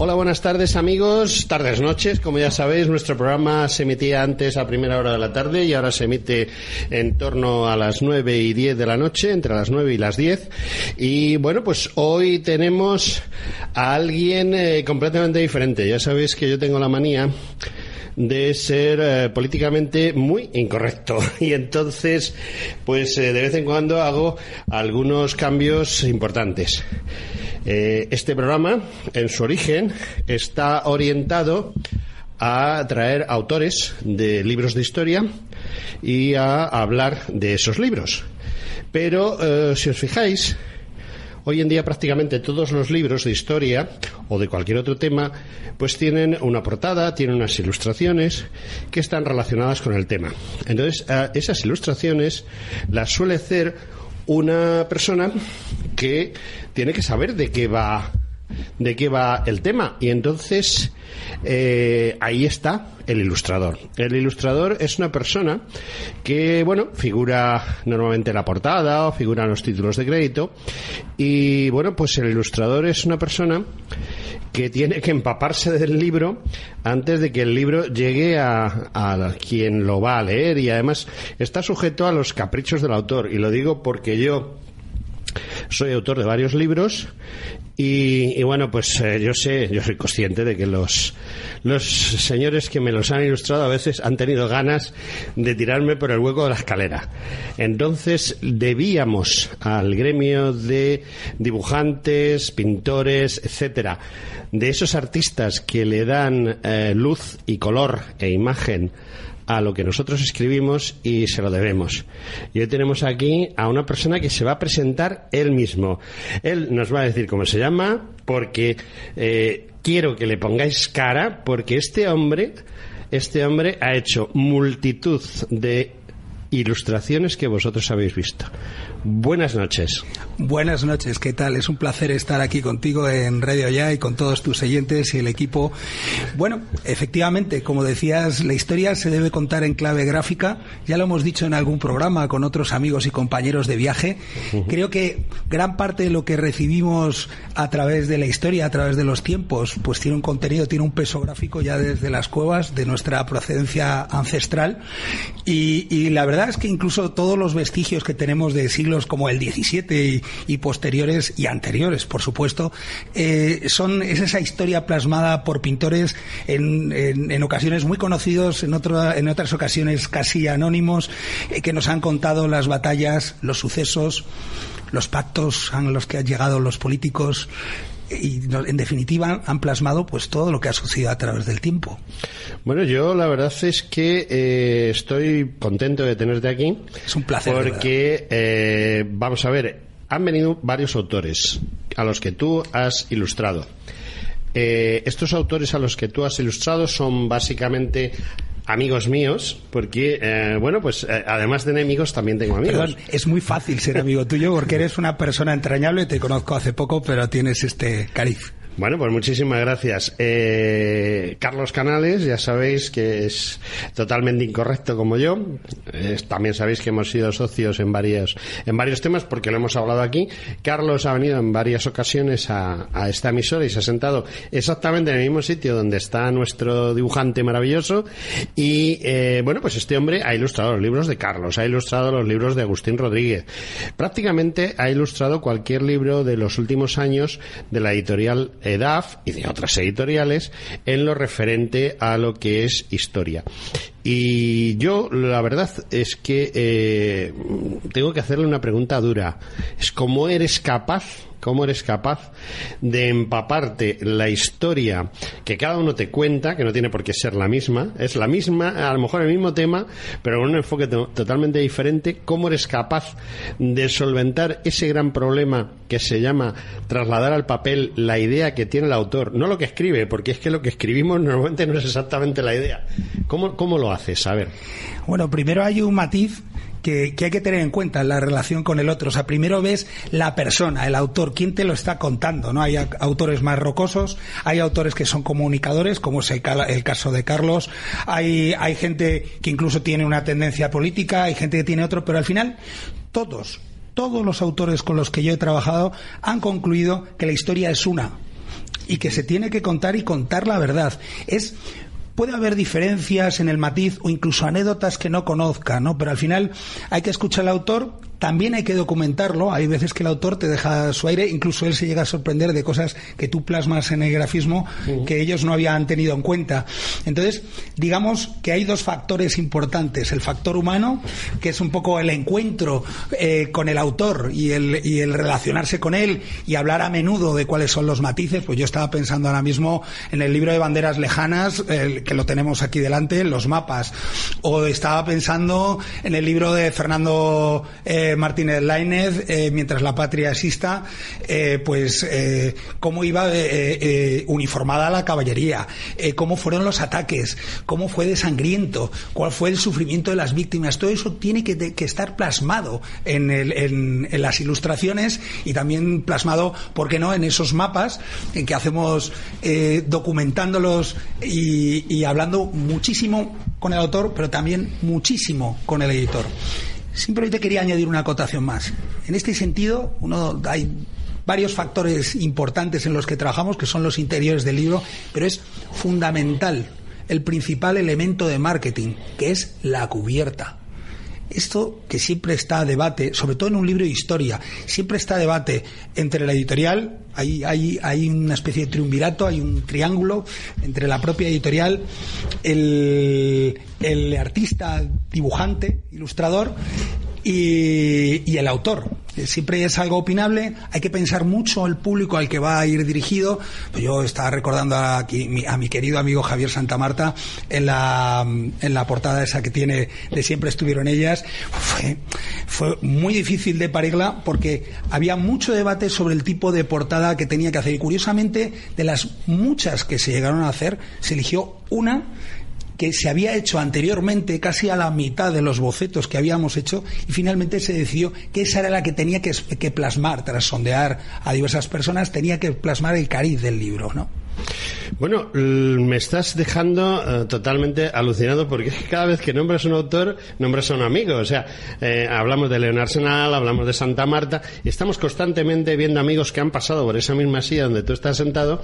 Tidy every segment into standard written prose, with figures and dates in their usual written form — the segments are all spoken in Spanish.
Hola, buenas tardes amigos, tardes, noches. Como ya sabéis, nuestro programa se emitía antes a primera hora de la tarde y ahora se emite en torno a las 9 y 10 de la noche, entre las 9 y las 10. Y bueno, pues hoy tenemos a alguien completamente diferente. Ya sabéis que yo tengo la manía de ser políticamente muy incorrecto y entonces pues de vez en cuando hago algunos cambios importantes. Este programa en su origen está orientado a traer autores de libros de historia y a hablar de esos libros, pero si os fijáis, hoy en día prácticamente todos los libros de historia o de cualquier otro tema pues tienen una portada, tienen unas ilustraciones que están relacionadas con el tema. Entonces, esas ilustraciones las suele hacer una persona que tiene que saber de qué va el tema, y entonces ahí está el ilustrador. El ilustrador es una persona que, bueno, figura normalmente en la portada o figura en los títulos de crédito, y bueno, pues el ilustrador es una persona que tiene que empaparse del libro antes de que el libro llegue a quien lo va a leer, y además está sujeto a los caprichos del autor. Y lo digo porque yo soy autor de varios libros y bueno, pues yo soy consciente de que los señores que me los han ilustrado a veces han tenido ganas de tirarme por el hueco de la escalera. Entonces debíamos al gremio de dibujantes, pintores, etcétera, de esos artistas que le dan luz y color e imagen a lo que nosotros escribimos, y se lo debemos. Y hoy tenemos aquí a una persona que se va a presentar él mismo. Él nos va a decir cómo se llama, porque quiero que le pongáis cara, porque este hombre ha hecho multitud de ilustraciones que vosotros habéis visto. Buenas noches. Buenas noches, ¿qué tal? Es un placer estar aquí contigo en Radio Ya y con todos tus oyentes y el equipo. Bueno, efectivamente, como decías, la historia se debe contar en clave gráfica. Ya lo hemos dicho en algún programa con otros amigos y compañeros de viaje. Creo que gran parte de lo que recibimos a través de la historia, a través de los tiempos, pues tiene un contenido, tiene un peso gráfico ya desde las cuevas de nuestra procedencia ancestral. Y la verdad es que incluso todos los vestigios que tenemos de siglos como el XVII y posteriores y anteriores, por supuesto, es esa historia plasmada por pintores en ocasiones muy conocidos, en otras ocasiones casi anónimos, que nos han contado las batallas, los sucesos, los pactos a los que han llegado los políticos, y en definitiva han plasmado pues todo lo que ha sucedido a través del tiempo. Bueno, yo la verdad es que estoy contento de tenerte aquí. Es un placer, porque vamos a ver, han venido varios autores a los que tú has ilustrado. Estos autores a los que tú has ilustrado son básicamente amigos míos, porque, bueno, pues además de enemigos también tengo amigos. Perdón, es muy fácil ser amigo tuyo porque eres una persona entrañable, te conozco hace poco, pero tienes este cariz. Bueno, pues muchísimas gracias. Carlos Canales, ya sabéis que es totalmente incorrecto como yo. También sabéis que hemos sido socios en varios temas porque lo hemos hablado aquí. Carlos ha venido en varias ocasiones a esta emisora y se ha sentado exactamente en el mismo sitio donde está nuestro dibujante maravilloso. Y bueno, pues este hombre ha ilustrado los libros de Carlos, ha ilustrado los libros de Agustín Rodríguez. Prácticamente ha ilustrado cualquier libro de los últimos años de la editorial EDAF y de otras editoriales en lo referente a lo que es historia. Y yo, la verdad es que tengo que hacerle una pregunta dura. Es ¿cómo eres capaz de empaparte la historia que cada uno te cuenta, que no tiene por qué ser la misma, es la misma, a lo mejor el mismo tema, pero con un enfoque totalmente diferente? ¿Cómo eres capaz de solventar ese gran problema que se llama trasladar al papel la idea que tiene el autor, no lo que escribe, porque es que lo que escribimos normalmente no es exactamente la idea? ¿Cómo lo haces? A ver. Bueno, primero hay un matiz que hay que tener en cuenta en la relación con el otro. O sea, primero ves la persona, el autor, quién te lo está contando, ¿no? Hay autores más rocosos, hay autores que son comunicadores, como es el caso de Carlos, hay gente que incluso tiene una tendencia política, hay gente que tiene otro, pero al final todos los autores con los que yo he trabajado han concluido que la historia es una. y que se tiene que contar y contar la verdad. Puede haber diferencias en el matiz o incluso anécdotas que no conozca, ¿no? Pero al final hay que escuchar al autor, también hay que documentarlo. Hay veces que el autor te deja su aire, incluso él se llega a sorprender de cosas que tú plasmas en el grafismo que ellos no habían tenido en cuenta. Entonces, digamos que hay dos factores importantes. El factor humano, que es un poco el encuentro con el autor y el relacionarse con él y hablar a menudo de cuáles son los matices. Pues yo estaba pensando ahora mismo en el libro de Banderas Lejanas, que lo tenemos aquí delante, los mapas. O estaba pensando en el libro de Fernando Martínez Lainez, Mientras la patria exista, cómo iba uniformada la caballería, cómo fueron los ataques, cómo fue de sangriento, cuál fue el sufrimiento de las víctimas. Todo eso tiene que estar plasmado en las ilustraciones y también plasmado, ¿por qué no?, en esos mapas en que hacemos documentándolos y hablando muchísimo con el autor, pero también muchísimo con el editor. Simplemente quería añadir una acotación más. En este sentido, hay varios factores importantes en los que trabajamos, que son los interiores del libro, pero es fundamental el principal elemento de marketing, que es la cubierta. Esto que siempre está a debate, sobre todo en un libro de historia, siempre está a debate entre la editorial, hay una especie de triunvirato, hay un triángulo entre la propia editorial, el artista, dibujante, ilustrador y el autor. Siempre es algo opinable, hay que pensar mucho el público al que va a ir dirigido. Yo estaba recordando aquí a mi querido amigo Javier Santamarta en la portada esa que tiene de Siempre estuvieron ellas. Fue muy difícil de parirla porque había mucho debate sobre el tipo de portada que tenía que hacer, y curiosamente, de las muchas que se llegaron a hacer, se eligió una que se había hecho anteriormente, casi a la mitad de los bocetos que habíamos hecho, y finalmente se decidió que esa era la que tenía que plasmar, tras sondear a diversas personas, tenía que plasmar el cariz del libro, ¿no? Bueno, me estás dejando totalmente alucinado, porque es que cada vez que nombras a un autor, nombras a un amigo. O sea, hablamos de Leonard Senal, hablamos de Santa Marta, y estamos constantemente viendo amigos que han pasado por esa misma silla donde tú estás sentado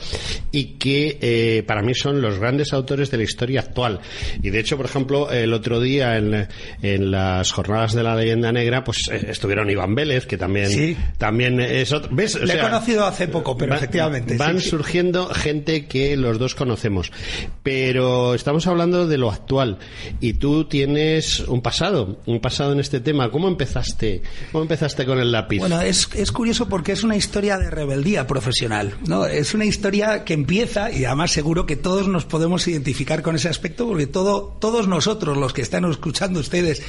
y que para mí son los grandes autores de la historia actual. Y de hecho, por ejemplo, el otro día en las jornadas de la leyenda negra, pues estuvieron Iván Vélez, que también es otro. ¿Ves? Le he conocido hace poco, pero efectivamente van surgiendo gente que los dos conocemos, pero estamos hablando de lo actual, y tú tienes un pasado en este tema. ¿Cómo empezaste con el lápiz? Bueno, es curioso porque es una historia de rebeldía profesional, ¿no? Es una historia que empieza, y además seguro que todos nos podemos identificar con ese aspecto, porque todos nosotros, los que están escuchando ustedes,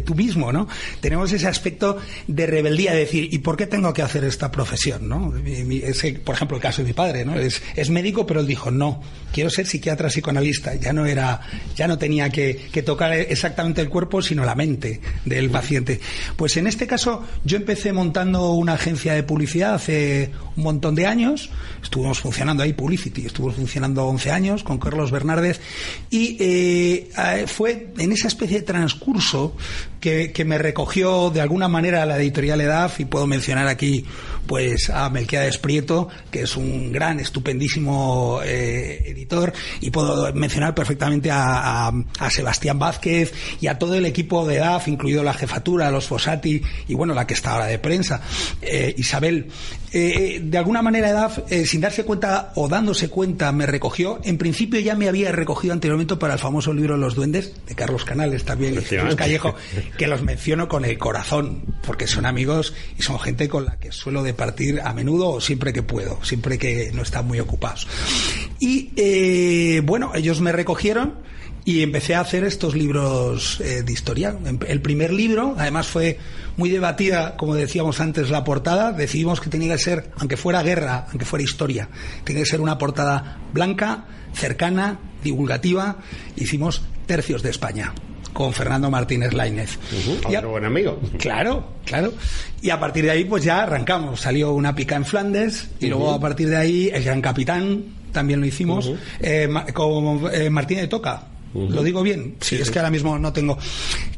tú mismo, ¿no?, tenemos ese aspecto de rebeldía, de decir, ¿y por qué tengo que hacer esta profesión, ¿no? Por ejemplo, el caso de mi padre, ¿no? Es médico, pero él dijo, no, quiero ser psiquiatra psicoanalista. Ya no tenía que tocar exactamente el cuerpo, sino la mente del paciente. Pues en este caso yo empecé montando una agencia de publicidad hace un montón de años. Estuvimos funcionando ahí, Publicity, estuvo funcionando 11 años con Carlos Bernárdez, y fue en esa especie de transcurso que me recogió de alguna manera la editorial EDAF, y puedo mencionar aquí pues a Melquiades Prieto, que es un gran, estupendísimo editor, y puedo mencionar perfectamente a Sebastián Vázquez y a todo el equipo de EDAF, incluido la jefatura, los Fossati y bueno, la que está ahora de prensa, Isabel. De alguna manera EDAF, sin darse cuenta o dándose cuenta, me recogió. En principio ya me había recogido anteriormente para el famoso libro Los Duendes, de Carlos Canales también, y Jesús Callejo, que los menciono con el corazón, porque son amigos y son gente con la que suelo departir a menudo, o siempre que puedo, siempre que no están muy ocupados. Y bueno, ellos me recogieron y empecé a hacer estos libros de historia. El primer libro, además, fue muy debatida, como decíamos antes, la portada. Decidimos que tenía que ser, aunque fuera guerra, aunque fuera historia, tenía que ser una portada blanca, cercana, divulgativa. Hicimos Tercios de España, con Fernando Martínez Lainez. Otro buen amigo. Claro. Y a partir de ahí pues ya arrancamos. Salió Una pica en Flandes, y luego a partir de ahí El Gran Capitán también lo hicimos, con Martínez de Toca. ¿Lo digo bien? Sí, es que ahora mismo no tengo.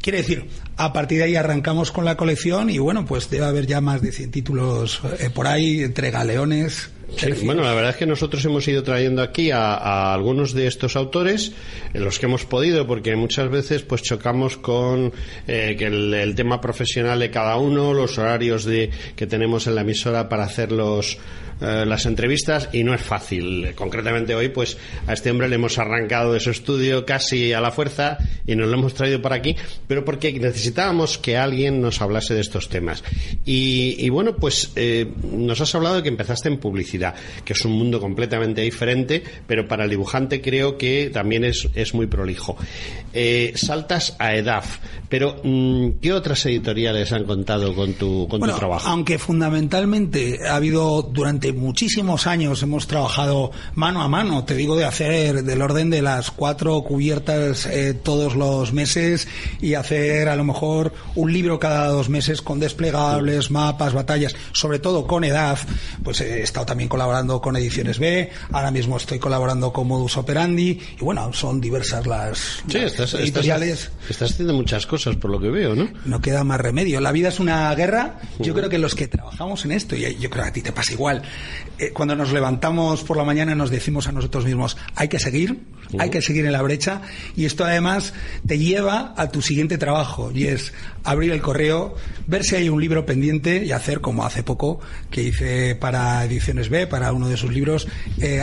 Quiere decir, a partir de ahí arrancamos con la colección, y bueno, pues debe haber ya más de 100 títulos por ahí, entre galeones, Sí, bueno, la verdad es que nosotros hemos ido trayendo aquí a algunos de estos autores, los que hemos podido, porque muchas veces pues chocamos con que el tema profesional de cada uno, los horarios que tenemos en la emisora para hacer las entrevistas, y no es fácil. Concretamente hoy pues a este hombre le hemos arrancado de su estudio casi a la fuerza y nos lo hemos traído para aquí, pero porque necesitábamos que alguien nos hablase de estos temas. Y bueno, pues nos has hablado de que empezaste en publicidad, que es un mundo completamente diferente, pero para el dibujante creo que también es muy prolijo. Saltas a EDAF, pero ¿qué otras editoriales han contado con tu trabajo? Aunque fundamentalmente ha habido durante muchísimos años, hemos trabajado mano a mano, te digo, de hacer del orden de las 4 cubiertas todos los meses, y hacer a lo mejor un libro cada 2 meses con desplegables, mapas, batallas, sobre todo con EDAF. Pues he estado también colaborando con Ediciones B, ahora mismo estoy colaborando con Modus Operandi, y bueno, son diversas las editoriales. Estás haciendo muchas cosas por lo que veo, ¿no? No queda más remedio. La vida es una guerra. Yo creo que los que trabajamos en esto, y yo creo que a ti te pasa igual, cuando nos levantamos por la mañana nos decimos a nosotros mismos, hay que seguir en la brecha, y esto además te lleva a tu siguiente trabajo, y es abrir el correo, ver si hay un libro pendiente, y hacer como hace poco que hice para Ediciones B, para uno de sus libros,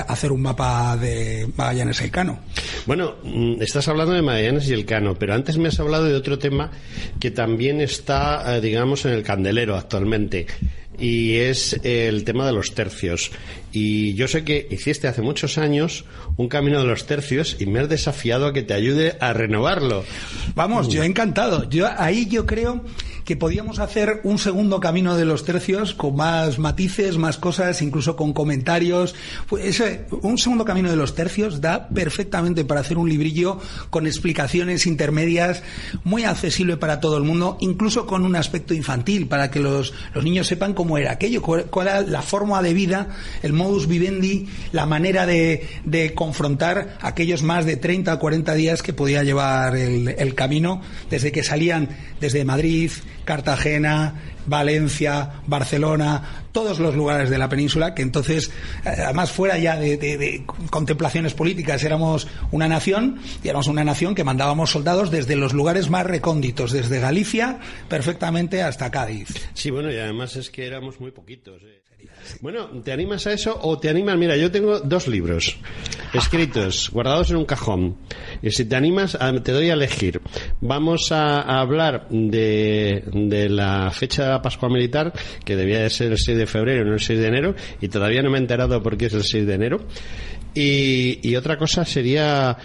hacer un mapa de Magallanes Elcano. Bueno, estás hablando de Magallanes y Elcano, pero antes me has hablado de otro tema que también está, digamos, en el candelero actualmente, y es el tema de los tercios. Y yo sé que hiciste hace muchos años un camino de los tercios, y me has desafiado a que te ayude a renovarlo. Vamos, yo encantado. Yo creo que podíamos hacer un segundo camino de los tercios con más matices, más cosas, incluso con comentarios. Un segundo camino de los tercios da perfectamente para hacer un librillo con explicaciones intermedias, muy accesible para todo el mundo, incluso con un aspecto infantil, para que los niños sepan cómo era aquello, cuál era la forma de vida, el modus vivendi, la manera de confrontar aquellos más de 30 o 40 días que podía llevar el camino, desde que salían desde Madrid, Cartagena, Valencia, Barcelona, todos los lugares de la península, que entonces, además fuera ya de contemplaciones políticas, éramos una nación, y éramos una nación que mandábamos soldados desde los lugares más recónditos, desde Galicia perfectamente hasta Cádiz. Sí, bueno, y además es que éramos muy poquitos. Bueno, ¿te animas a eso o te animas? Mira, yo tengo 2 libros escritos, guardados en un cajón, y si te animas, te doy a elegir. Vamos a hablar de la fecha de la Pascua Militar, que debía de ser el 6 de febrero, no el 6 de enero, y todavía no me he enterado por qué es el 6 de enero. Y otra cosa sería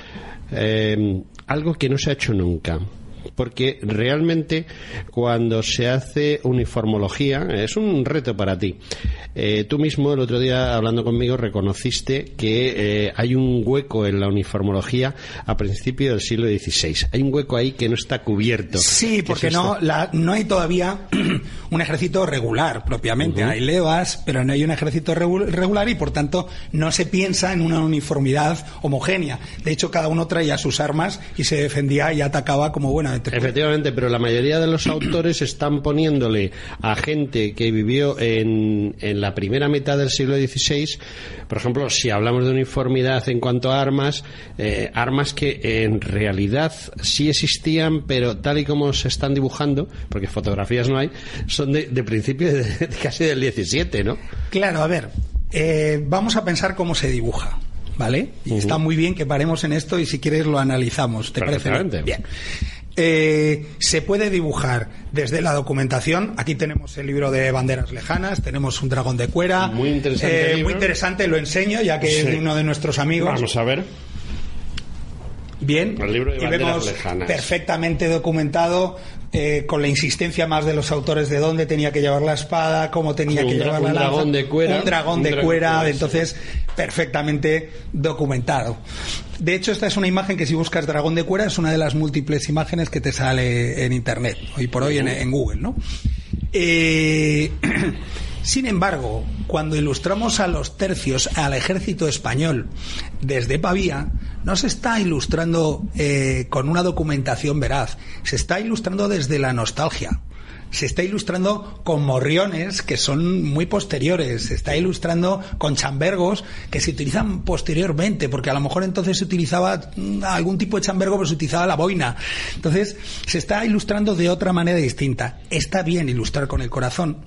algo que no se ha hecho nunca, porque realmente cuando se hace uniformología es un reto para ti. Tú mismo el otro día, hablando conmigo, reconociste que hay un hueco en la uniformología a principios del siglo XVI. Hay un hueco ahí que no está cubierto. Sí, porque no hay todavía un ejército regular propiamente. Hay levas, pero no hay un ejército regular, y por tanto no se piensa en una uniformidad homogénea. De hecho, cada uno traía sus armas y se defendía y atacaba como buenamente. Efectivamente, pero la mayoría de los autores están poniéndole a gente que vivió en la primera mitad del siglo XVI, por ejemplo, si hablamos de uniformidad en cuanto a armas, armas que en realidad sí existían, pero tal y como se están dibujando, porque fotografías no hay, son de principios de casi del 17, ¿no? Claro, a ver, vamos a pensar cómo se dibuja, ¿vale? Y está muy bien que paremos en esto, y si quieres lo analizamos. ¿Te parece bien? Se puede dibujar desde la documentación. Aquí tenemos el libro de Banderas Lejanas, tenemos un dragón de cuera. Muy interesante. Muy interesante, lo enseño, ya que es de uno de nuestros amigos. Vamos a ver. Bien, el libro de y vemos Lejanas, perfectamente documentado, con la insistencia más de los autores de dónde tenía que llevar la espada, cómo tenía que llevar la lanza. Un dragón de cuera, entonces perfectamente documentado. De hecho, esta es una imagen que, si buscas dragón de cuera, es una de las múltiples imágenes que te sale en internet, hoy por hoy en Google, ¿no? Sin embargo, cuando ilustramos a los tercios al ejército español desde Pavía, no se está ilustrando con una documentación veraz, se está ilustrando desde la nostalgia. se está ilustrando con morriones que son muy posteriores, se está ilustrando con chambergos que se utilizan posteriormente, porque a lo mejor entonces se utilizaba algún tipo de chambergo, pero se utilizaba la boina. Entonces se está ilustrando de otra manera distinta. Está bien ilustrar con el corazón,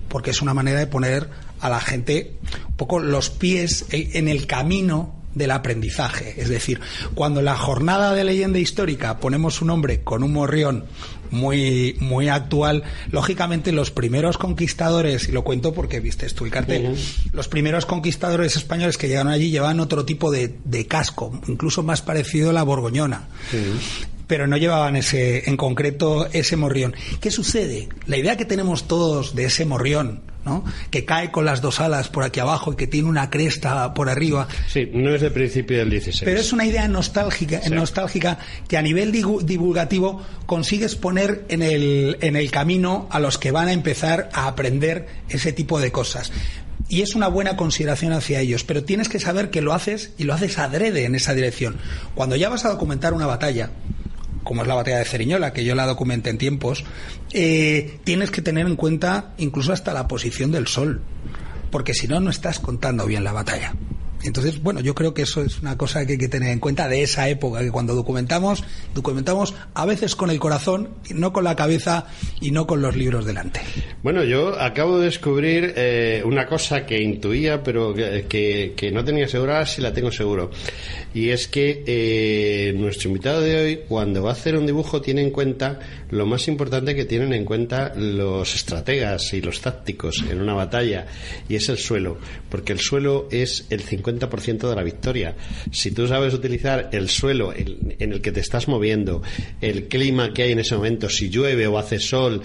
porque es una manera de poner a la gente un poco los pies en el camino del aprendizaje. Es decir, cuando en la jornada de leyenda histórica ponemos un hombre con un morrión muy, muy actual, lógicamente los primeros conquistadores, y lo cuento porque viste tú el cartel, los primeros conquistadores españoles que llegaron allí llevaban otro tipo de casco, incluso más parecido a la borgoñona. Pero no llevaban en concreto ese morrión. ¿Qué sucede? La idea que tenemos todos de ese morrión, ¿no?, que cae con las dos alas por aquí abajo y que tiene una cresta por arriba. Sí, no es de principio del 16. Pero es una idea nostálgica, sí, nostálgica que a nivel divulgativo consigues poner en el camino a los que van a empezar a aprender ese tipo de cosas. Y es una buena consideración hacia ellos, pero tienes que saber que lo haces, y lo haces adrede en esa dirección. Cuando ya vas a documentar una batalla, como es la batalla de Ceriñola, que yo la documenté en tiempos, tienes que tener en cuenta incluso hasta la posición del sol, porque si no, no estás contando bien la batalla. Entonces, bueno, yo creo que eso es una cosa que hay que tener en cuenta de esa época, que cuando documentamos a veces con el corazón, no con la cabeza y no con los libros delante. Bueno, yo acabo de descubrir una cosa que intuía, pero que no tenía segura, si la tengo seguro. Y es que nuestro invitado de hoy, cuando va a hacer un dibujo, tiene en cuenta lo más importante que tienen en cuenta los estrategas y los tácticos en una batalla, y es el suelo, porque el suelo es el 50% de la victoria. Si tú sabes utilizar el suelo en el que te estás moviendo, el clima que hay en ese momento, si llueve o hace sol,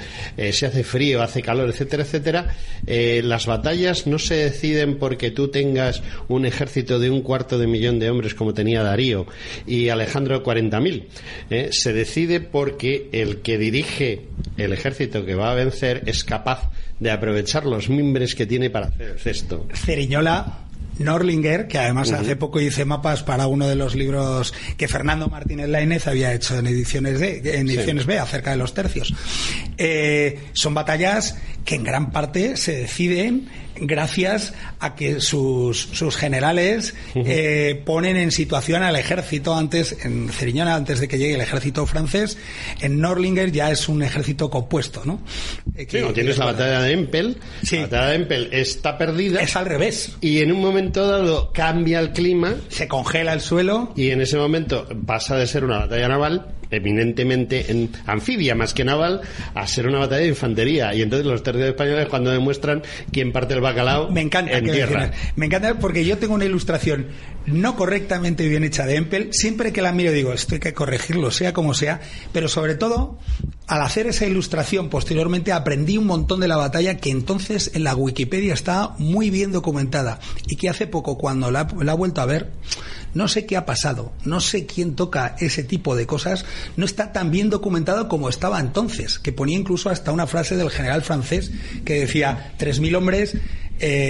si hace frío, hace calor, etcétera, etcétera, las batallas no se deciden porque tú tengas un ejército de 250.000 de hombres como tenía Darío y Alejandro 40.000. Se decide porque el que dirige el ejército que va a vencer es capaz de aprovechar los mimbres que tiene para hacer el cesto. Ceriñola, Norlinger, que además hace poco hice mapas para uno de los libros que Fernando Martínez Lainez había hecho en ediciones B acerca de los tercios. Son batallas que en gran parte se deciden gracias a que sus generales ponen en situación al ejército antes, en Ceriñola, antes de que llegue el ejército francés. En Norlinger ya es un ejército compuesto, ¿no? Tienes la batalla de Empel. Sí. La batalla de Empel está perdida. Es al revés. Y en un momento dado cambia el clima. Se congela el suelo. Y en ese momento pasa de ser una batalla naval, eminentemente en anfibia más que naval, a ser una batalla de infantería. Y entonces los tercios españoles, cuando demuestran quién parte el bacalao en tierra. Me encanta porque yo tengo una ilustración no correctamente bien hecha de Empel. Siempre que la miro digo, esto hay que corregirlo, sea como sea. Pero sobre todo, al hacer esa ilustración posteriormente aprendí un montón de la batalla, que entonces en la Wikipedia está muy bien documentada, y que hace poco, cuando la he vuelto a ver, no sé qué ha pasado, no sé quién toca ese tipo de cosas, no está tan bien documentado como estaba entonces, que ponía incluso hasta una frase del general francés que decía 3.000 hombres,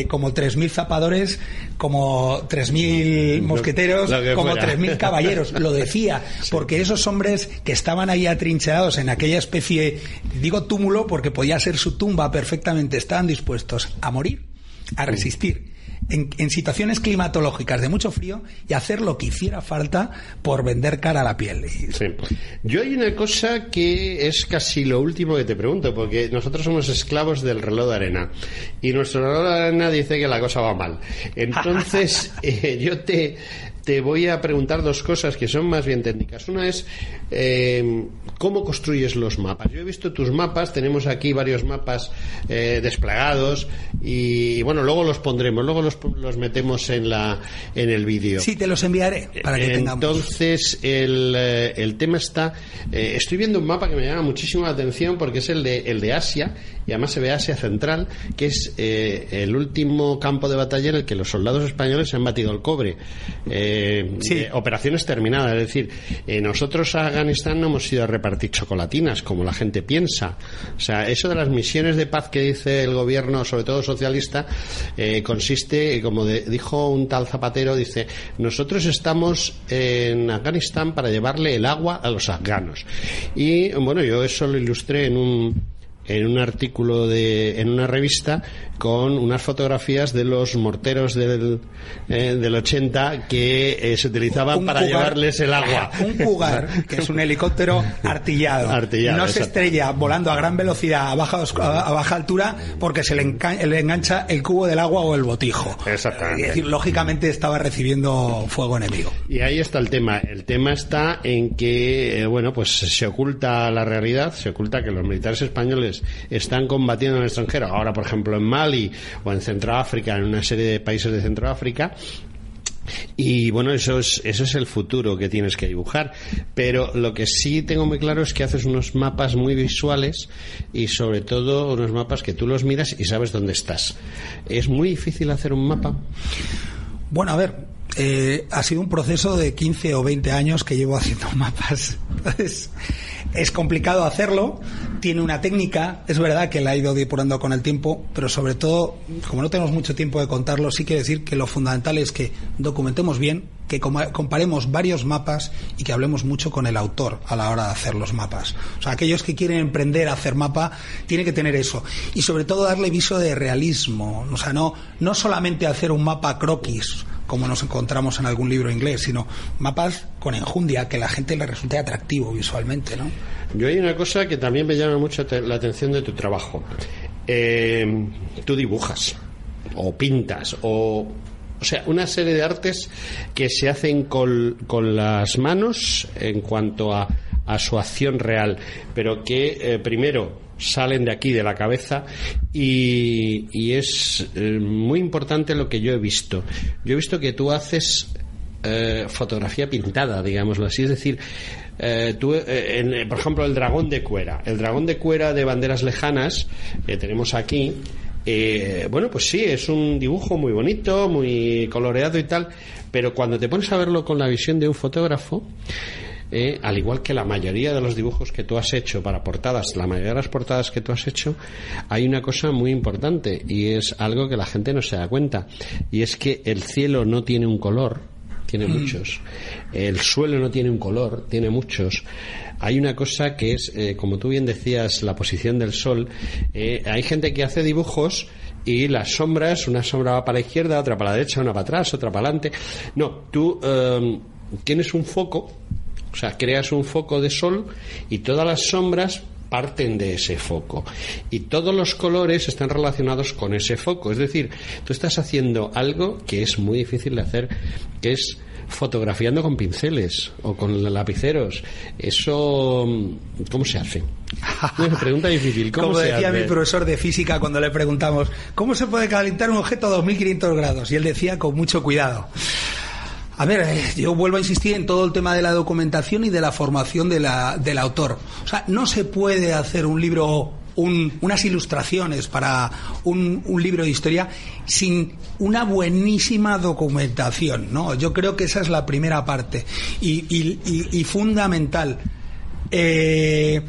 como 3.000 zapadores, como 3.000 mosqueteros, como 3.000 caballeros. Lo decía, porque esos hombres que estaban ahí atrincherados en aquella especie, digo túmulo porque podía ser su tumba perfectamente, estaban dispuestos a morir, a resistir en situaciones climatológicas de mucho frío y hacer lo que hiciera falta por vender cara a la piel. Sí. Yo hay una cosa que es casi lo último que te pregunto, porque nosotros somos esclavos del reloj de arena y nuestro reloj de arena dice que la cosa va mal. Entonces yo te voy a preguntar dos cosas que son más bien técnicas. Una es cómo construyes los mapas. Yo he visto tus mapas, tenemos aquí varios mapas desplegados y bueno, luego los pondremos, luego los metemos en el vídeo. Sí, te los enviaré para que tengamos. Entonces el tema está, estoy viendo un mapa que me llama muchísimo la atención porque es el de Asia, y además se ve Asia Central, que es el último campo de batalla en el que los soldados españoles se han batido el cobre. Sí. Operaciones terminadas, es decir, nosotros a Afganistán no hemos ido a repartir chocolatinas como la gente piensa. O sea, eso de las misiones de paz que dice el gobierno, sobre todo socialista, consiste, como dijo un tal Zapatero, dice, nosotros estamos en Afganistán para llevarle el agua a los afganos. Y bueno, yo eso lo ilustré en en un artículo en una revista con unas fotografías de los morteros del 80 que se utilizaban para llevarles el agua. Un Cougar, que es un helicóptero artillado. No se estrella volando a gran velocidad a baja altura porque se le engancha el cubo del agua o el botijo. Exactamente. Es decir, lógicamente estaba recibiendo fuego enemigo. Y ahí está el tema. El tema está en que, pues se oculta la realidad, se oculta que los militares españoles están combatiendo en el extranjero. Ahora, por ejemplo, en Mali o en Centroáfrica, en una serie de países de Centroáfrica. Y bueno, eso es el futuro que tienes que dibujar. Pero lo que sí tengo muy claro es que haces unos mapas muy visuales y sobre todo unos mapas que tú los miras y sabes dónde estás. ¿Es muy difícil hacer un mapa? Bueno, a ver, ha sido un proceso de 15 o 20 años que llevo haciendo mapas. Entonces, es complicado hacerlo, tiene una técnica, es verdad que la he ido depurando con el tiempo, pero sobre todo, como no tenemos mucho tiempo de contarlo, sí quiero decir que lo fundamental es que documentemos bien, que comparemos varios mapas y que hablemos mucho con el autor a la hora de hacer los mapas. O sea, aquellos que quieren emprender a hacer mapa tienen que tener eso. Y sobre todo darle viso de realismo. O sea, no solamente hacer un mapa croquis, como nos encontramos en algún libro inglés, sino mapas con enjundia, que a la gente le resulte atractivo visualmente, ¿no? Yo hay una cosa que también me llama mucho la atención de tu trabajo. Tú dibujas, o pintas, o sea, una serie de artes que se hacen con las manos en cuanto a su acción real, pero que primero salen de aquí, de la cabeza, y es muy importante lo que yo he visto. Yo he visto que tú haces fotografía pintada, digámoslo así, es decir, por ejemplo, el dragón de cuera de Banderas Lejanas que tenemos aquí, pues sí, es un dibujo muy bonito, muy coloreado y tal, pero cuando te pones a verlo con la visión de un fotógrafo, al igual que la mayoría de los dibujos que tú has hecho para portadas, la mayoría de las portadas que tú has hecho, hay una cosa muy importante y es algo que la gente no se da cuenta, y es que el cielo no tiene un color, tiene muchos. El suelo no tiene un color, tiene muchos. Hay una cosa que es, como tú bien decías, la posición del sol. Hay gente que hace dibujos y las sombras, una sombra va para la izquierda, otra para la derecha, una para atrás, otra para adelante. No, tú tienes un foco, o sea, creas un foco de sol y todas las sombras parten de ese foco y todos los colores están relacionados con ese foco. Es decir, tú estás haciendo algo que es muy difícil de hacer, que es fotografiando con pinceles o con lapiceros. Eso, ¿cómo se hace? Una pregunta difícil. Como decía mi profesor de física cuando le preguntamos ¿cómo se puede calentar un objeto a 2500 grados? Y él decía con mucho cuidado. A ver, yo vuelvo a insistir en todo el tema de la documentación y de la formación del autor. O sea, no se puede hacer un libro, unas ilustraciones para un libro de historia sin una buenísima documentación, ¿no? Yo creo que esa es la primera parte y fundamental.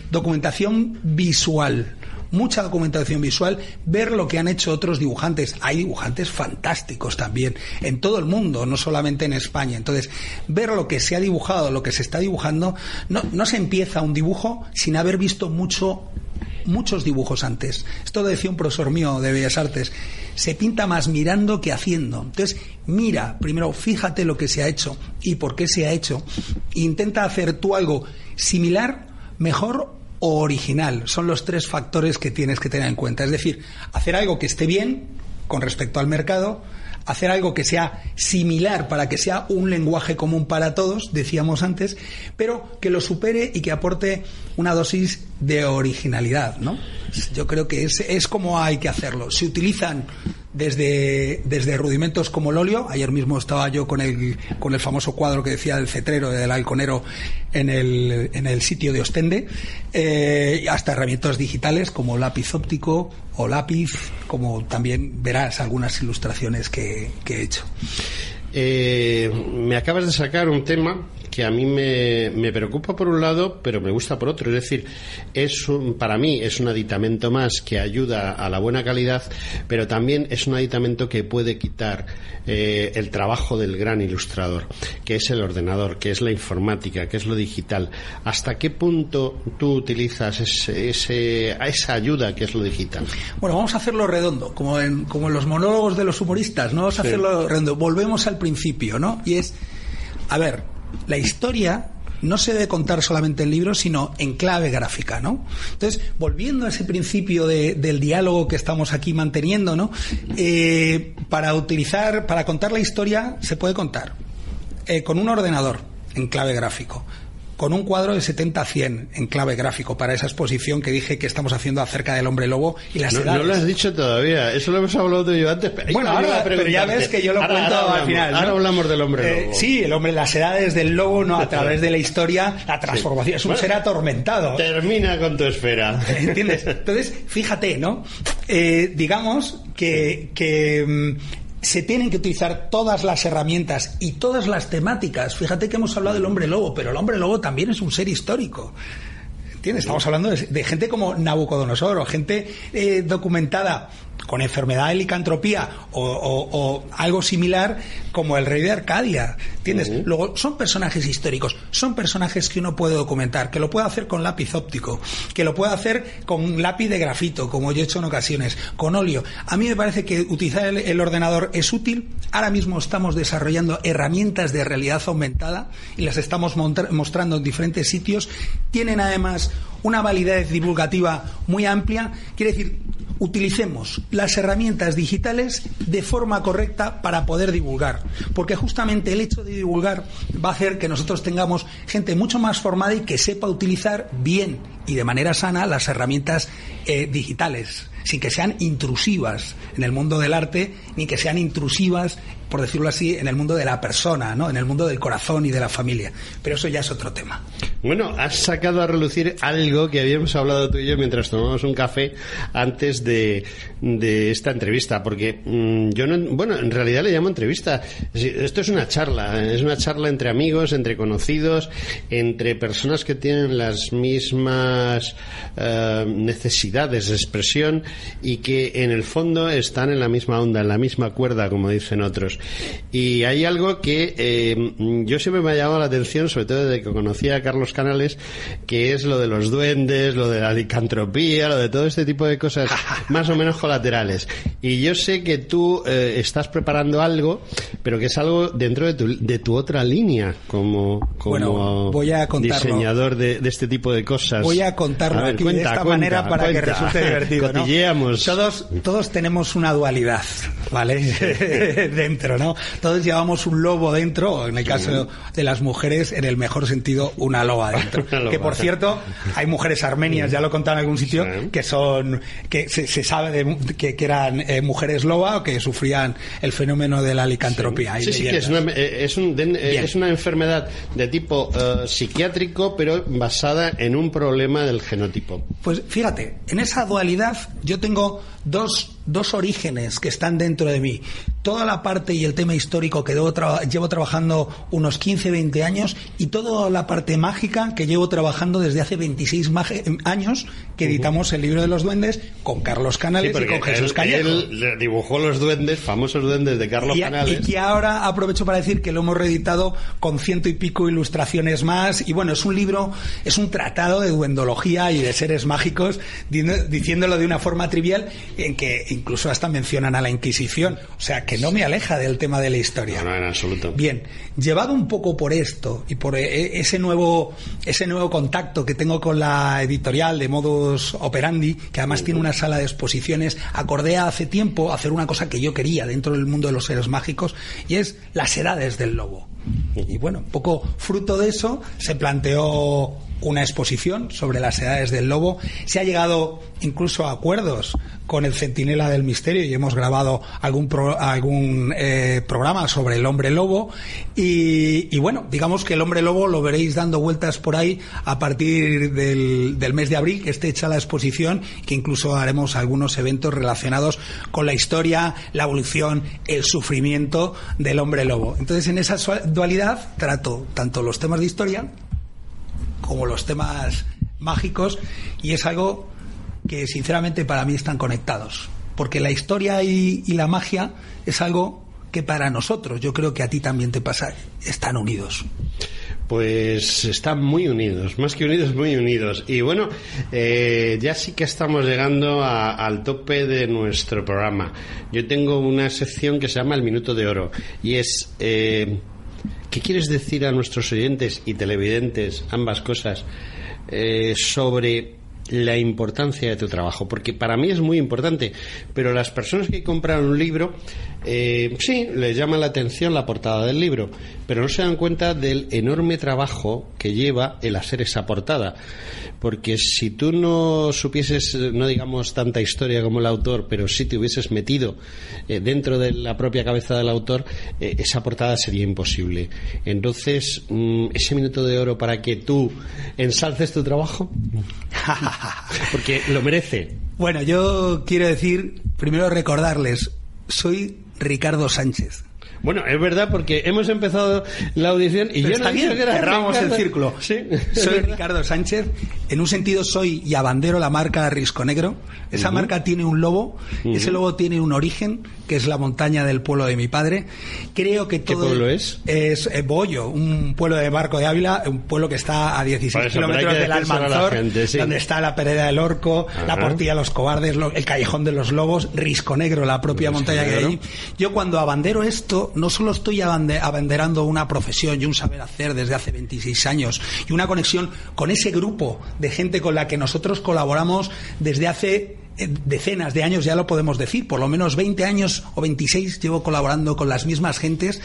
Documentación visual. Mucha documentación visual, ver lo que han hecho otros dibujantes. Hay dibujantes fantásticos también en todo el mundo, no solamente en España. Entonces, ver lo que se ha dibujado, lo que se está dibujando, no se empieza un dibujo sin haber visto muchos dibujos antes. Esto lo decía un profesor mío de Bellas Artes: se pinta más mirando que haciendo. Entonces, mira, primero fíjate lo que se ha hecho y por qué se ha hecho. Intenta hacer tú algo similar, mejor o original. Son los 3 factores que tienes que tener en cuenta. Es decir, hacer algo que esté bien con respecto al mercado, hacer algo que sea similar para que sea un lenguaje común para todos, decíamos antes, pero que lo supere y que aporte una dosis de originalidad, ¿no? Yo creo que es como hay que hacerlo. Se utilizan desde rudimentos como el óleo. Ayer mismo estaba yo con el famoso cuadro que decía del cetrero, del halconero, en el sitio de Ostende, hasta herramientas digitales como lápiz óptico o lápiz, como también verás algunas ilustraciones que he hecho. Me acabas de sacar un tema que a mí me preocupa por un lado, pero me gusta por otro. Es decir, para mí es un aditamento más que ayuda a la buena calidad, pero también es un aditamento que puede quitar el trabajo del gran ilustrador, que es el ordenador, que es la informática, que es lo digital. ¿Hasta qué punto tú utilizas esa ayuda que es lo digital? Bueno, vamos a hacerlo redondo, como en los monólogos de los humoristas, ¿no? Vamos a hacerlo redondo. Volvemos al principio, ¿no? Y es, a ver, la historia no se debe contar solamente en libros, sino en clave gráfica, ¿no? Entonces, volviendo a ese principio del diálogo que estamos aquí manteniendo, ¿no? Para contar la historia se puede contar con un ordenador en clave gráfico, con un cuadro de 70-100 en clave gráfico para esa exposición que dije que estamos haciendo acerca del hombre lobo y las edades. No lo has dicho todavía, eso lo hemos hablado tú y yo antes. Bueno, ahora, pero ya ves que yo lo cuento al final, ¿no? Ahora hablamos del hombre lobo. Sí, el hombre, las edades del lobo, ¿no? A través de la historia, la transformación. Es un ser atormentado. Termina con tu esfera. ¿Entiendes? Entonces, fíjate, ¿no? Digamos que se tienen que utilizar todas las herramientas y todas las temáticas. Fíjate que hemos hablado del hombre lobo, pero el hombre lobo también es un ser histórico. ¿Entiendes? Estamos hablando de gente como Nabucodonosor, o gente documentada con enfermedad de licantropía o algo similar como el rey de Arcadia, ¿entiendes? Luego, son personajes históricos, son personajes que uno puede documentar, que lo puede hacer con lápiz óptico, que lo puede hacer con lápiz de grafito, como yo he hecho en ocasiones, con óleo. A mí me parece que utilizar el ordenador es útil. Ahora mismo estamos desarrollando herramientas de realidad aumentada y las estamos mostrando en diferentes sitios. Tienen además una validez divulgativa muy amplia. Quiere decir, utilicemos las herramientas digitales de forma correcta para poder divulgar, porque justamente el hecho de divulgar va a hacer que nosotros tengamos gente mucho más formada y que sepa utilizar bien y de manera sana las herramientas digitales, sin que sean intrusivas en el mundo del arte, ni que sean intrusivas, por decirlo así, en el mundo de la persona, ¿no? En el mundo del corazón y de la familia. Pero eso ya es otro tema. Bueno, has sacado a relucir algo que habíamos hablado tú y yo mientras tomamos un café antes de esta entrevista, porque en realidad le llamo entrevista. Esto es una charla entre amigos, entre conocidos, entre personas que tienen las mismas necesidades de expresión y que en el fondo están en la misma onda, en la misma cuerda, como dicen otros. Y hay algo que yo siempre me ha llamado la atención, sobre todo desde que conocí a Carlos Canales, que es lo de los duendes, lo de la licantropía, lo de todo este tipo de cosas más o menos colaterales. Y yo sé que tú estás preparando algo, pero que es algo dentro de tu otra línea como voy a diseñador de este tipo de cosas. Voy a contarlo aquí de esta manera para que resulte divertido, ¿no? Todos tenemos una dualidad, ¿vale? Dentro, ¿no? Todos llevamos un lobo dentro, o en el caso de las mujeres, en el mejor sentido, una loba dentro. Que por cierto, hay mujeres armenias, ya lo he contado en algún sitio, que se sabe que eran mujeres loba o que sufrían el fenómeno de la licantropía. Sí, que es una enfermedad de tipo psiquiátrico, pero basada en un problema del genotipo. Pues fíjate, en esa dualidad yo tengo dos orígenes que están dentro de mí. Toda la parte y el tema histórico que llevo trabajando unos 15-20 años, y toda la parte mágica que llevo trabajando desde hace 26 años, que editamos el libro de los duendes con Carlos Canales y con Jesús Callejo. Él dibujó los duendes, famosos duendes de Carlos Canales. Y que ahora aprovecho para decir que lo hemos reeditado con 100 y pico ilustraciones más. Y bueno, es un libro, es un tratado de duendología y de seres mágicos, diciéndolo de una forma trivial, en que incluso hasta mencionan a la Inquisición. O sea, que no me aleja del tema de la historia. No, en absoluto. Bien, llevado un poco por esto y por ese nuevo contacto que tengo con la editorial de Modus Operandi, que además tiene una sala de exposiciones, acordé hace tiempo hacer una cosa que yo quería dentro del mundo de los seres mágicos, y es las edades del lobo. Y bueno, un poco fruto de eso se planteó una exposición sobre las edades del lobo. Se ha llegado incluso a acuerdos con el Centinela del Misterio y hemos grabado algún programa sobre el hombre lobo y bueno, digamos que el hombre lobo lo veréis dando vueltas por ahí a partir del mes de abril, que esté hecha la exposición, que incluso haremos algunos eventos relacionados con la historia, la evolución, el sufrimiento del hombre lobo. Entonces, en esa dualidad trato tanto los temas de historia como los temas mágicos, y es algo que sinceramente para mí están conectados, porque la historia y la magia es algo que para nosotros, yo creo que a ti también te pasa, están unidos. Pues están muy unidos, más que unidos, muy unidos. Y bueno, ya sí que estamos llegando al tope de nuestro programa. Yo tengo una sección que se llama El Minuto de Oro, y es ¿qué quieres decir a nuestros oyentes y televidentes, ambas cosas, sobre la importancia de tu trabajo? Porque para mí es muy importante, pero las personas que compran un libro, sí, les llama la atención la portada del libro, pero no se dan cuenta del enorme trabajo que lleva el hacer esa portada. Porque si tú no supieses, no digamos tanta historia como el autor, pero sí te hubieses metido dentro de la propia cabeza del autor, esa portada sería imposible. Entonces, ese minuto de oro para que tú ensalces tu trabajo, porque lo merece. Bueno, yo quiero decir, primero recordarles, soy Ricardo Sánchez. Bueno, es verdad, porque hemos empezado la audición y yo no dije que era cerramos Ricardo. El círculo. Sí, soy Ricardo Sánchez. En un sentido soy y abandero la marca Risco Negro. Esa marca tiene un lobo. Ese lobo tiene un origen, que es la montaña del pueblo de mi padre. Creo que todo... ¿Qué pueblo es? Es Boyo, un pueblo de Barco de Ávila, un pueblo que está a 16 kilómetros del Almanzor, sí, donde está la Pereda del Orco, la Portilla de los Cobardes, el Callejón de los Lobos, Risco Negro, la propia montaña que hay allí. Yo cuando abandero esto, no solo estoy abanderando una profesión y un saber hacer desde hace 26 años y una conexión con ese grupo de gente con la que nosotros colaboramos desde hace decenas de años, ya lo podemos decir, por lo menos 20 años o 26 llevo colaborando con las mismas gentes.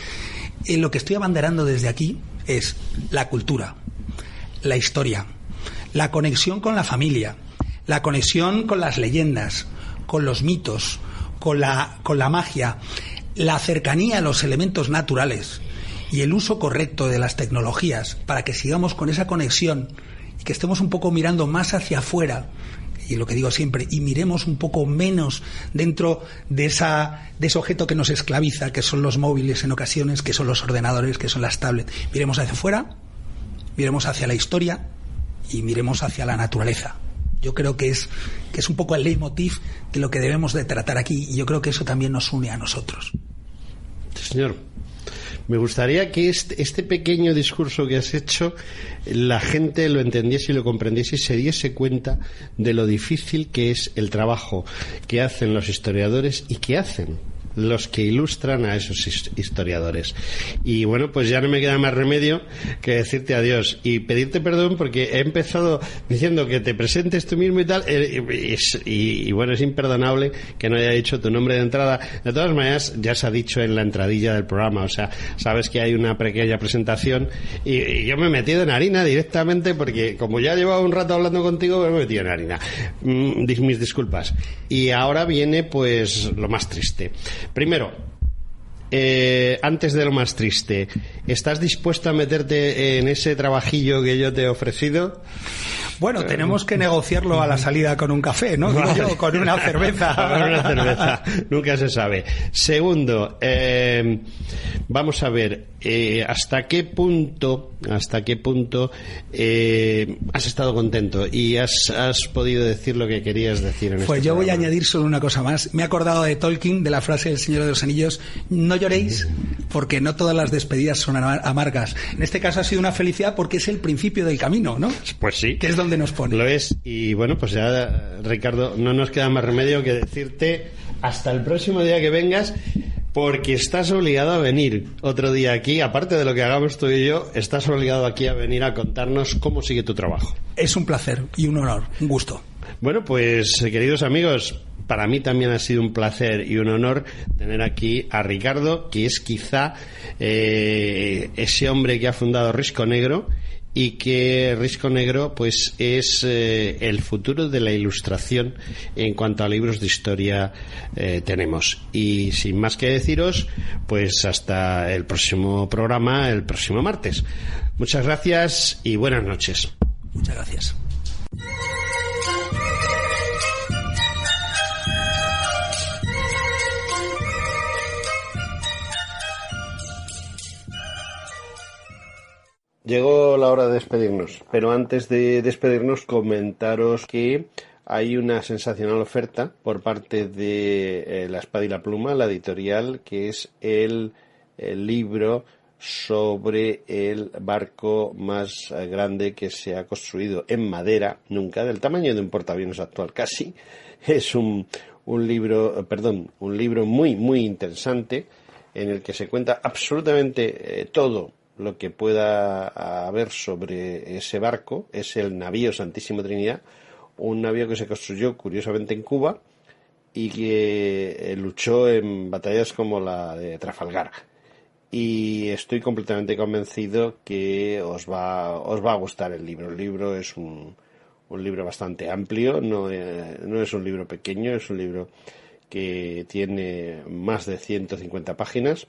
Lo que estoy abanderando desde aquí es la cultura, la historia, la conexión con la familia, la conexión con las leyendas, con los mitos, con la magia, la cercanía a los elementos naturales y el uso correcto de las tecnologías para que sigamos con esa conexión y que estemos un poco mirando más hacia afuera, y lo que digo siempre, y miremos un poco menos dentro de ese objeto que nos esclaviza, que son los móviles en ocasiones, que son los ordenadores, que son las tablets. Miremos hacia afuera, miremos hacia la historia y miremos hacia la naturaleza. Yo creo que es un poco el leitmotiv de lo que debemos de tratar aquí, y yo creo que eso también nos une a nosotros. Señor, me gustaría que este pequeño discurso que has hecho la gente lo entendiese y lo comprendiese y se diese cuenta de lo difícil que es el trabajo que hacen los historiadores y que hacen los que ilustran a esos historiadores. Y bueno, pues ya no me queda más remedio que decirte adiós y pedirte perdón, porque he empezado diciendo que te presentes tú mismo y tal, y bueno, es imperdonable que no haya dicho tu nombre de entrada. De todas maneras, ya se ha dicho en la entradilla del programa, o sea, sabes que hay una pequeña presentación y yo me he metido en harina directamente, porque como ya llevaba un rato hablando contigo, me he metido en harina. Mis disculpas. Y ahora viene pues lo más triste. Primero, antes de lo más triste, ¿estás dispuesto a meterte en ese trabajillo que yo te he ofrecido? Bueno, tenemos que negociarlo a la salida con un café, ¿no? Vale. Yo, con una cerveza. Con una cerveza, nunca se sabe. Segundo, vamos a ver, ¿hasta qué punto has estado contento y has podido decir lo que querías decir en este Pues yo programa? Voy a añadir solo una cosa más. Me he acordado de Tolkien, de la frase del Señor de los Anillos: no lloréis, porque no todas las despedidas son amargas. En este caso ha sido una felicidad porque es el principio del camino, ¿no? Pues sí. Que es donde nos pone. Lo es. Y bueno, pues ya, Ricardo, no nos queda más remedio que decirte hasta el próximo día que vengas, porque estás obligado a venir otro día aquí. Aparte de lo que hagamos tú y yo, estás obligado aquí a venir a contarnos cómo sigue tu trabajo. Es un placer y un honor, un gusto. Bueno, pues queridos amigos, para mí también ha sido un placer y un honor tener aquí a Ricardo, que es quizá ese hombre que ha fundado Risco Negro y que Risco Negro pues es el futuro de la ilustración en cuanto a libros de historia tenemos. Y sin más que deciros, pues hasta el próximo programa, el próximo martes. Muchas gracias y buenas noches. Muchas gracias. Llegó la hora de despedirnos, pero antes de despedirnos comentaros que hay una sensacional oferta por parte de La Espada y la Pluma, la editorial, que es el libro sobre el barco más grande que se ha construido en madera, nunca, del tamaño de un portaaviones actual casi. Es un libro muy, muy interesante en el que se cuenta absolutamente todo lo que pueda haber sobre ese barco. Es el navío Santísima Trinidad, un navío que se construyó curiosamente en Cuba y que luchó en batallas como la de Trafalgar. Y estoy completamente convencido que os va a gustar el libro. El libro es un libro bastante amplio, no es un libro pequeño, es un libro que tiene más de 150 páginas.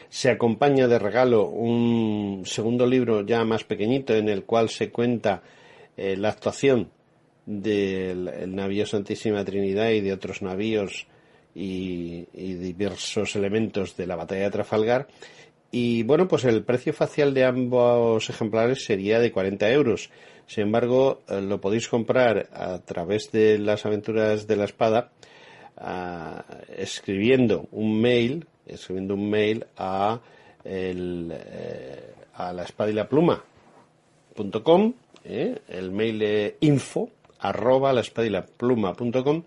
Se acompaña de regalo un segundo libro ya más pequeñito en el cual se cuenta la actuación del navío Santísima Trinidad y de otros navíos y diversos elementos de la batalla de Trafalgar. Y bueno, pues el precio facial de ambos ejemplares sería de 40 euros. Sin embargo, lo podéis comprar a través de las aventuras de la espada, escribiendo un mail a la espada y la pluma.com, el mail info@laespadaylapluma.com.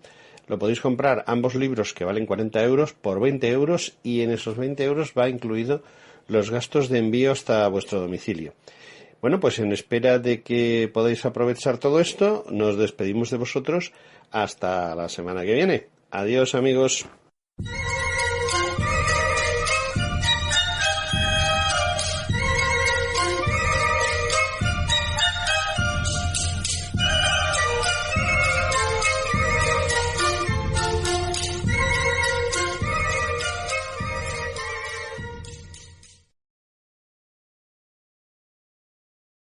Lo podéis comprar ambos libros, que valen 40 euros, por 20 euros, y en esos 20 euros va incluido los gastos de envío hasta vuestro domicilio. Bueno, pues en espera de que podáis aprovechar todo esto, nos despedimos de vosotros hasta la semana que viene. Adiós, amigos.